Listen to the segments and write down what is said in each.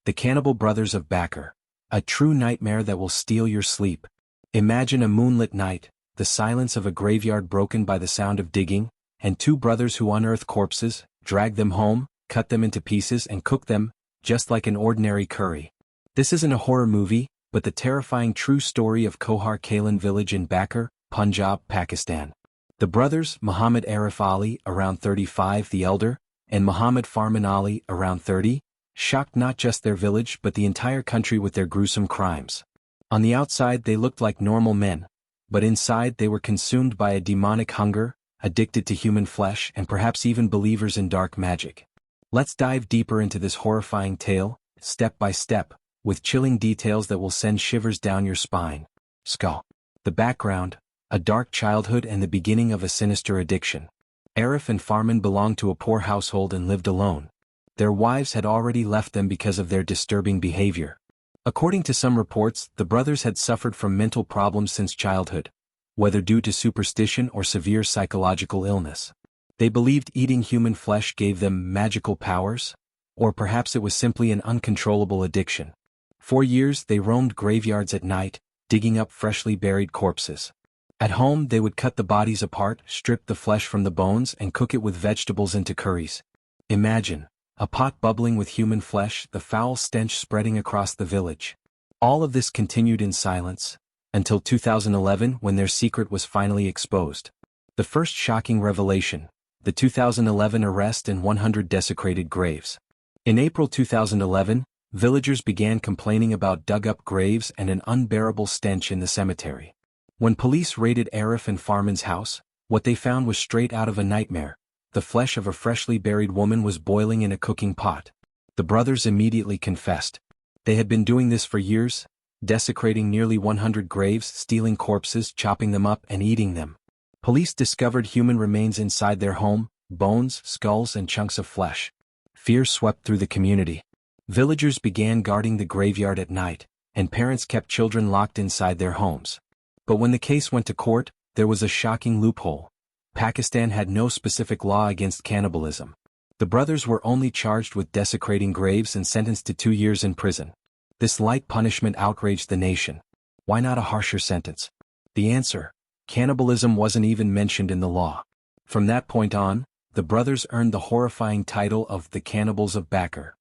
The Cannibal Brothers of Bhakkar. A true nightmare that will steal your sleep. Imagine a moonlit night, the silence of a graveyard broken by the sound of digging, and two brothers who unearth corpses, drag them home, cut them into pieces and cook them, just like an ordinary curry. This isn't a horror movie, but the terrifying true story of Kohar Kalan village in Bhakkar, Punjab, Pakistan. The brothers, Muhammad Arif Ali, around 35 the elder, and Muhammad Farman Ali, around 30, shocked not just their village but the entire country with their gruesome crimes. On the outside they looked like normal men, but inside they were consumed by a demonic hunger, addicted to human flesh and perhaps even believers in dark magic. Let's dive deeper into this horrifying tale, step by step, with chilling details that will send shivers down your spine. Skull. The background: a dark childhood and the beginning of a sinister addiction. Arif and Farman belonged to a poor household and lived alone. Their wives had already left them because of their disturbing behavior. According to some reports, the brothers had suffered from mental problems since childhood, whether due to superstition or severe psychological illness. They believed eating human flesh gave them magical powers, or perhaps it was simply an uncontrollable addiction. For years they roamed graveyards at night, digging up freshly buried corpses. At home they would cut the bodies apart, strip the flesh from the bones and cook it with vegetables into curries. Imagine a pot bubbling with human flesh, the foul stench spreading across the village. All of this continued in silence, until 2011 when their secret was finally exposed. The first shocking revelation: the 2011 arrest and 100 desecrated graves. In April 2011, villagers began complaining about dug-up graves and an unbearable stench in the cemetery. When police raided Arif and Farman's house, what they found was straight out of a nightmare. The flesh of a freshly buried woman was boiling in a cooking pot. The brothers immediately confessed. They had been doing this for years, desecrating nearly 100 graves, stealing corpses, chopping them up and eating them. Police discovered human remains inside their home: bones, skulls and chunks of flesh. Fear swept through the community. Villagers began guarding the graveyard at night, and parents kept children locked inside their homes. But when the case went to court, there was a shocking loophole. Pakistan had no specific law against cannibalism. The brothers were only charged with desecrating graves and sentenced to 2 years in prison. This light punishment outraged the nation. Why not a harsher sentence? The answer: cannibalism wasn't even mentioned in the law. From that point on, the brothers earned the horrifying title of the Cannibals of Bhakkar.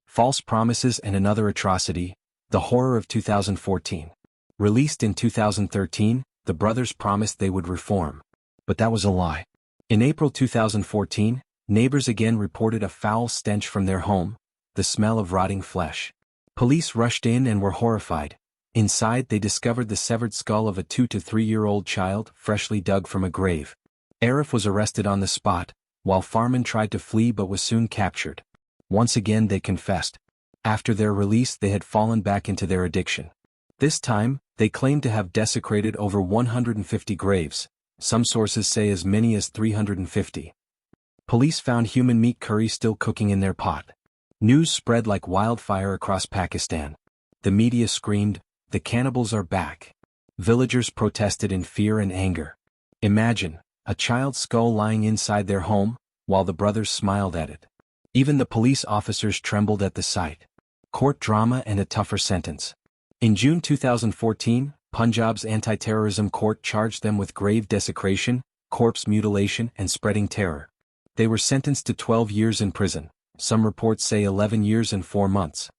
False Promises and Another Atrocity, The Horror of 2014. Released in 2013, the brothers promised they would reform. But that was a lie. In April 2014, neighbors again reported a foul stench from their home, the smell of rotting flesh. Police rushed in and were horrified. Inside they discovered the severed skull of a 2 to 3-year-old child, freshly dug from a grave. Arif was arrested on the spot, while Farman tried to flee but was soon captured. Once again they confessed. After their release they had fallen back into their addiction. This time, they claimed to have desecrated over 150 graves. Some sources say as many as 350. Police found human meat curry still cooking in their pot. News spread like wildfire across Pakistan. The media screamed, "The cannibals are back." Villagers protested in fear and anger. Imagine a child's skull lying inside their home, while the brothers smiled at it. Even the police officers trembled at the sight. Court drama and a tougher sentence. In June 2014, Punjab's anti-terrorism court charged them with grave desecration, corpse mutilation and spreading terror. They were sentenced to 12 years in prison. Some reports say 11 years and 4 months.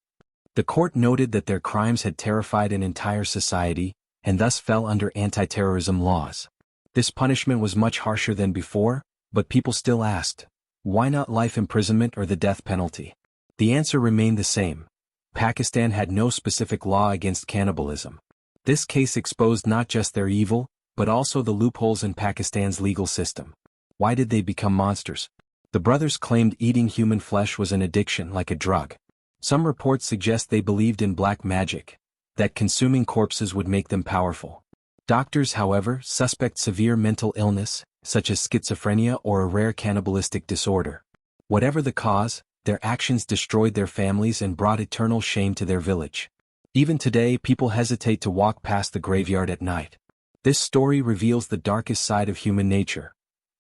The court noted that their crimes had terrified an entire society, and thus fell under anti-terrorism laws. This punishment was much harsher than before, but people still asked, why not life imprisonment or the death penalty? The answer remained the same. Pakistan had no specific law against cannibalism. This case exposed not just their evil, but also the loopholes in Pakistan's legal system. Why did they become monsters? The brothers claimed eating human flesh was an addiction like a drug. Some reports suggest they believed in black magic, that consuming corpses would make them powerful. Doctors, however, suspect severe mental illness, such as schizophrenia or a rare cannibalistic disorder. Whatever the cause, their actions destroyed their families and brought eternal shame to their village. Even today, people hesitate to walk past the graveyard at night. This story reveals the darkest side of human nature.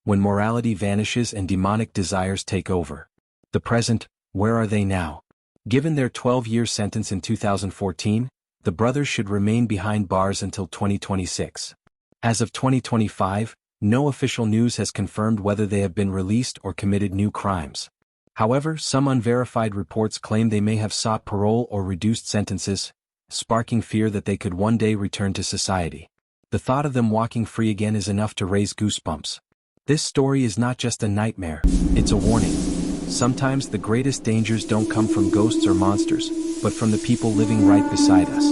When morality vanishes and demonic desires take over. The present: where are they now? Given their 12-year sentence in 2014, the brothers should remain behind bars until 2026. As of 2025, no official news has confirmed whether they have been released or committed new crimes. However, some unverified reports claim they may have sought parole or reduced sentences, sparking fear that they could one day return to society. The thought of them walking free again is enough to raise goosebumps. This story is not just a nightmare, it's a warning. Sometimes the greatest dangers don't come from ghosts or monsters, but from the people living right beside us.